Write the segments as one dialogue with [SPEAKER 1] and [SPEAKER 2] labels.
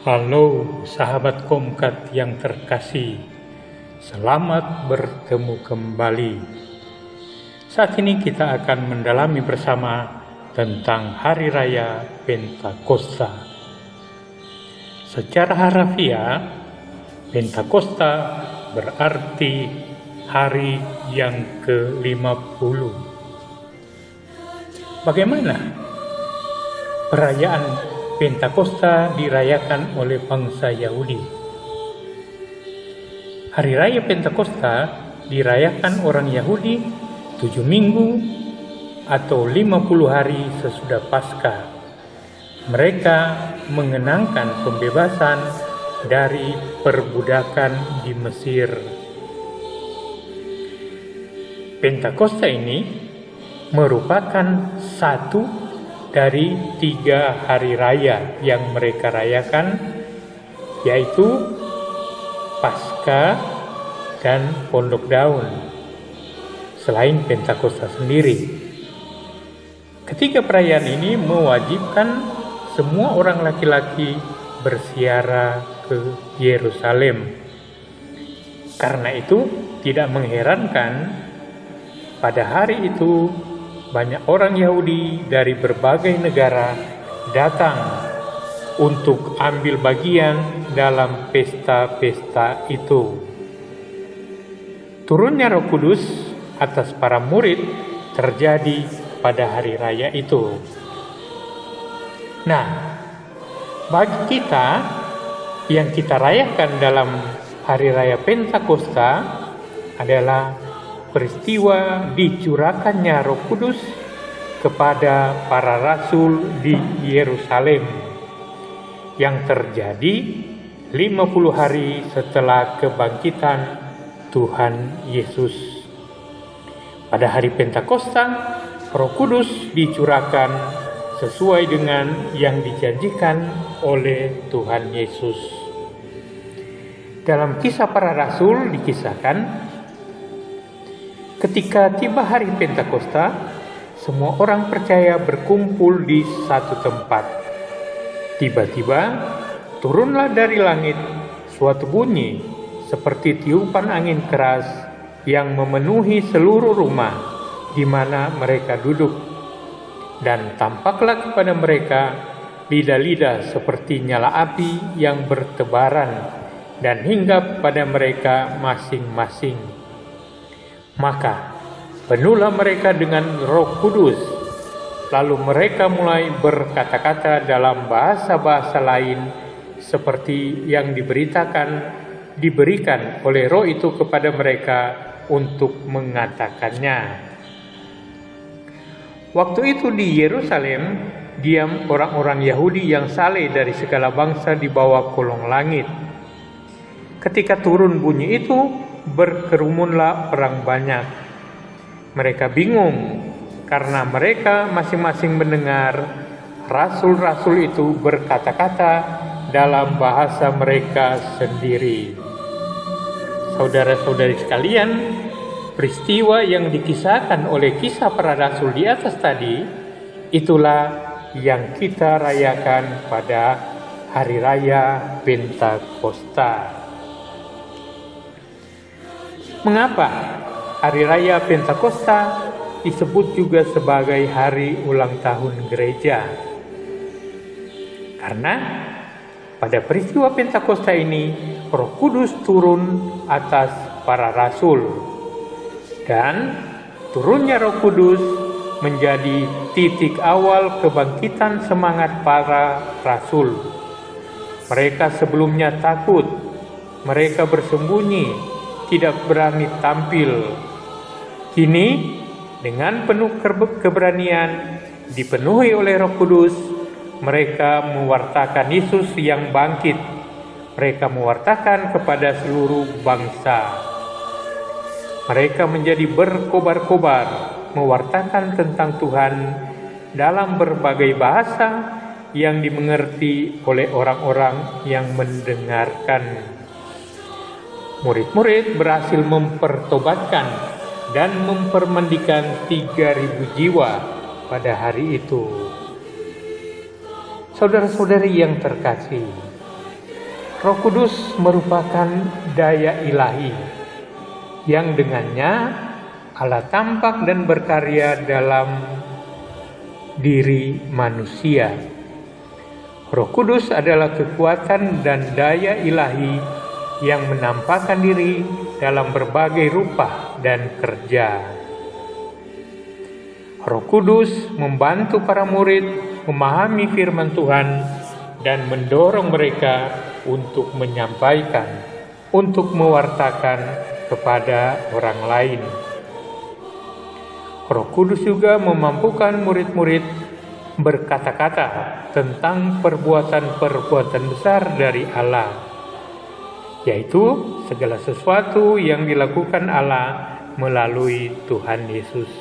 [SPEAKER 1] Halo sahabat Komkat yang terkasih, selamat bertemu kembali. Saat ini kita akan mendalami bersama tentang Hari Raya Pentakosta. Secara harafiah, Pentakosta berarti hari yang ke-50. Bagaimana perayaan Pentakosta dirayakan oleh bangsa Yahudi? Hari Raya Pentakosta dirayakan orang Yahudi 7 minggu atau 50 hari sesudah Paskah. Mereka mengenangkan pembebasan dari perbudakan di Mesir. Pentakosta ini merupakan satu dari 3 hari raya yang mereka rayakan, yaitu Paskah dan Pondok Daun, selain Pentakosta sendiri. Ketiga perayaan ini mewajibkan semua orang laki-laki berziarah ke Yerusalem. Karena itu tidak mengherankan pada hari itu banyak orang Yahudi dari berbagai negara datang untuk ambil bagian dalam pesta-pesta itu. Turunnya Roh Kudus atas para murid terjadi pada hari raya itu. Nah, bagi kita yang kita rayakan dalam hari raya Pentakosta adalah peristiwa dicurahkannya Roh Kudus kepada para rasul di Yerusalem yang terjadi 50 hari setelah kebangkitan Tuhan Yesus. Pada hari Pentakosta, Roh Kudus dicurahkan sesuai dengan yang dijanjikan oleh Tuhan Yesus. Dalam Kisah Para Rasul dikisahkan, ketika tiba hari Pentakosta, semua orang percaya berkumpul di satu tempat. Tiba-tiba turunlah dari langit suatu bunyi seperti tiupan angin keras yang memenuhi seluruh rumah di mana mereka duduk. Dan tampaklah kepada mereka lidah-lidah seperti nyala api yang bertebaran dan hinggap pada mereka masing-masing. Maka penuhlah mereka dengan Roh Kudus, lalu mereka mulai berkata-kata dalam bahasa-bahasa lain seperti yang diberikan oleh Roh itu kepada mereka untuk mengatakannya. Waktu itu di Yerusalem diam orang-orang Yahudi yang saleh dari segala bangsa di bawah kolong langit. Ketika turun bunyi itu, berkerumunlah orang banyak. Mereka bingung karena mereka masing-masing mendengar rasul-rasul itu berkata-kata dalam bahasa mereka sendiri. Saudara-saudari sekalian, peristiwa yang dikisahkan oleh Kisah Para Rasul di atas tadi, itulah yang kita rayakan pada Hari Raya Pentakosta. Mengapa Hari Raya Pentakosta disebut juga sebagai hari ulang tahun gereja? Karena pada peristiwa Pentakosta ini Roh Kudus turun atas para rasul, dan turunnya Roh Kudus menjadi titik awal kebangkitan semangat para rasul. Mereka sebelumnya takut, mereka bersembunyi, tidak berani tampil. Kini dengan penuh keberanian, dipenuhi oleh Roh Kudus, mereka mewartakan Yesus yang bangkit. Mereka mewartakan kepada seluruh bangsa. Mereka menjadi berkobar-kobar, mewartakan tentang Tuhan dalam berbagai bahasa yang dimengerti oleh orang-orang yang mendengarkan. Murid-murid berhasil mempertobatkan dan mempermandikan 3.000 jiwa pada hari itu. Saudara-saudari yang terkasih, Roh Kudus merupakan daya ilahi yang dengannya Allah tampak dan berkarya dalam diri manusia. Roh Kudus adalah kekuatan dan daya ilahi yang menampakkan diri dalam berbagai rupa dan kerja. Roh Kudus membantu para murid memahami firman Tuhan dan mendorong mereka untuk menyampaikan, untuk mewartakan kepada orang lain. Roh Kudus juga memampukan murid-murid berkata-kata tentang perbuatan-perbuatan besar dari Allah, yaitu segala sesuatu yang dilakukan Allah melalui Tuhan Yesus.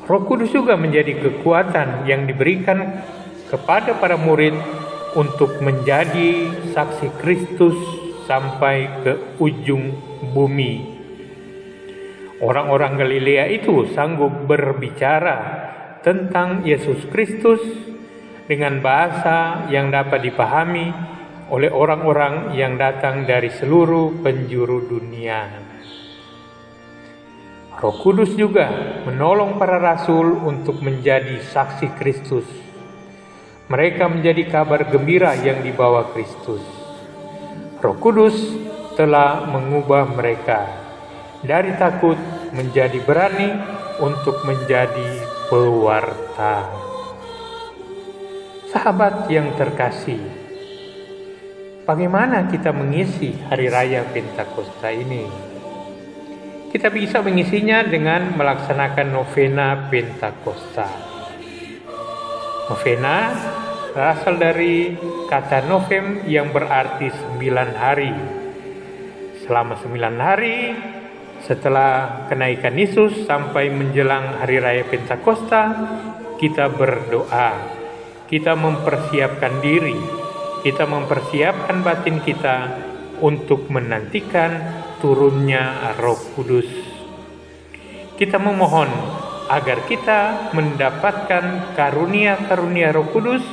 [SPEAKER 1] Roh Kudus juga menjadi kekuatan yang diberikan kepada para murid untuk menjadi saksi Kristus sampai ke ujung bumi. Orang-orang Galilea itu sanggup berbicara tentang Yesus Kristus dengan bahasa yang dapat dipahami oleh orang-orang yang datang dari seluruh penjuru dunia. Roh Kudus juga menolong para rasul untuk menjadi saksi Kristus. Mereka menjadi kabar gembira yang dibawa Kristus. Roh Kudus telah mengubah mereka dari takut menjadi berani untuk menjadi pewarta. Sahabat yang terkasih, bagaimana kita mengisi hari raya Pentakosta ini? Kita bisa mengisinya dengan melaksanakan novena Pentakosta. Novena berasal dari kata novem yang berarti 9 hari. Selama 9 hari setelah kenaikan Yesus sampai menjelang hari raya Pentakosta, kita berdoa, kita mempersiapkan diri, kita mempersiapkan batin kita untuk menantikan turunnya Roh Kudus. Kita memohon agar kita mendapatkan karunia-karunia Roh Kudus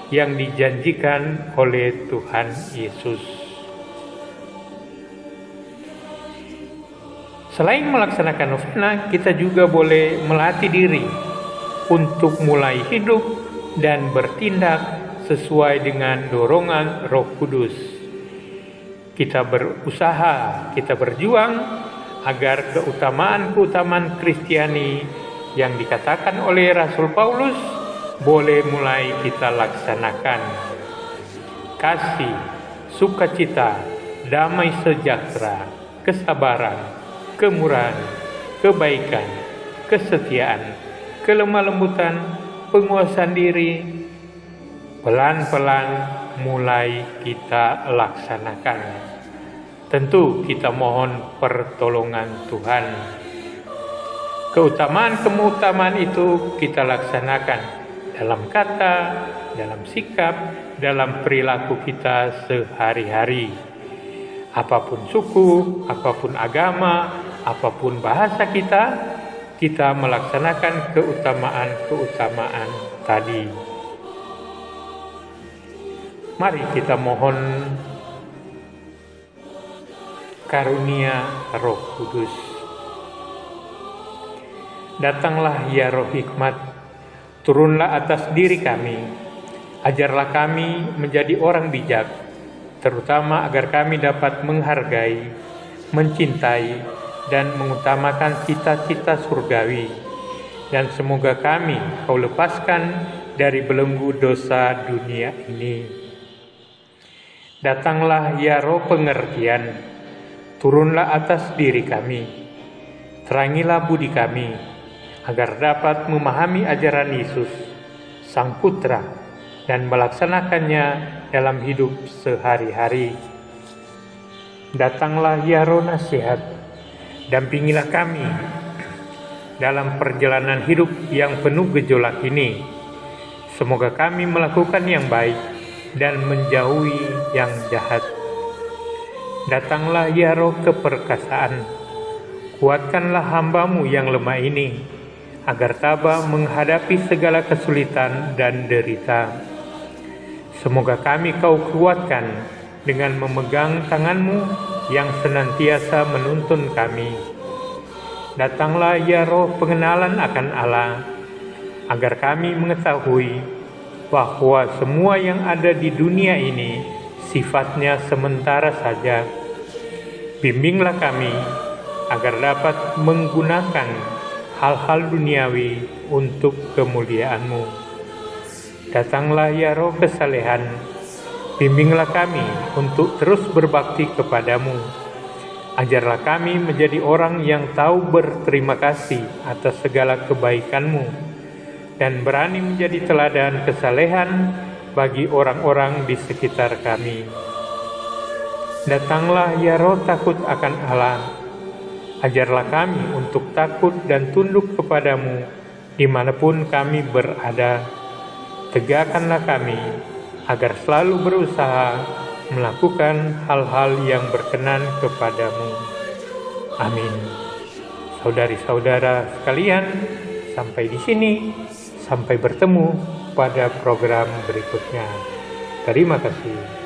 [SPEAKER 1] yang dijanjikan oleh Tuhan Yesus. Selain melaksanakan novena, kita juga boleh melatih diri untuk mulai hidup dan bertindak sesuai dengan dorongan Roh Kudus. Kita berusaha, kita berjuang agar keutamaan-keutamaan Kristiani yang dikatakan oleh Rasul Paulus boleh mulai kita laksanakan. Kasih, sukacita, damai sejahtera, kesabaran, kemurahan, kebaikan, kesetiaan, kelemah lembutan, penguasaan diri, pelan-pelan mulai kita laksanakan. Tentu kita mohon pertolongan Tuhan. Keutamaan-keutamaan itu kita laksanakan dalam kata, dalam sikap, dalam perilaku kita sehari-hari. Apapun suku, apapun agama, apapun bahasa kita melaksanakan keutamaan-keutamaan tadi. Mari kita mohon karunia Roh Kudus. Datanglah ya Roh Hikmat, turunlah atas diri kami, ajarlah kami menjadi orang bijak, terutama agar kami dapat menghargai, mencintai, dan mengutamakan cita-cita surgawi. Dan semoga kami Kau lepaskan dari belenggu dosa dunia ini. Datanglah ya Roh pengertian, turunlah atas diri kami, terangilah budi kami, agar dapat memahami ajaran Yesus, Sang Putra, dan melaksanakannya dalam hidup sehari-hari. Datanglah ya Roh nasihat, dampingilah kami dalam perjalanan hidup yang penuh gejolak ini. Semoga kami melakukan yang baik dan menjauhi yang jahat. Datanglah ya Roh keperkasaan, kuatkanlah hamba-Mu yang lemah ini, agar tabah menghadapi segala kesulitan dan derita. Semoga kami Kau kuatkan dengan memegang tangan-Mu yang senantiasa menuntun kami. Datanglah ya Roh pengenalan akan Allah, agar kami mengetahui bahwa semua yang ada di dunia ini sifatnya sementara saja. Bimbinglah kami agar dapat menggunakan hal-hal duniawi untuk kemuliaan-Mu. Datanglah ya Roh kesalehan, bimbinglah kami untuk terus berbakti kepadamu. Ajarlah kami menjadi orang yang tahu berterima kasih atas segala kebaikan-Mu dan berani menjadi teladan kesalehan bagi orang-orang di sekitar kami. Datanglah ya Roh takut akan Allah, ajarlah kami untuk takut dan tunduk kepadamu dimanapun kami berada. Tegakkanlah kami agar selalu berusaha melakukan hal-hal yang berkenan kepadamu. Amin. Saudari-saudara sekalian, sampai di sini. Sampai bertemu pada program berikutnya. Terima kasih.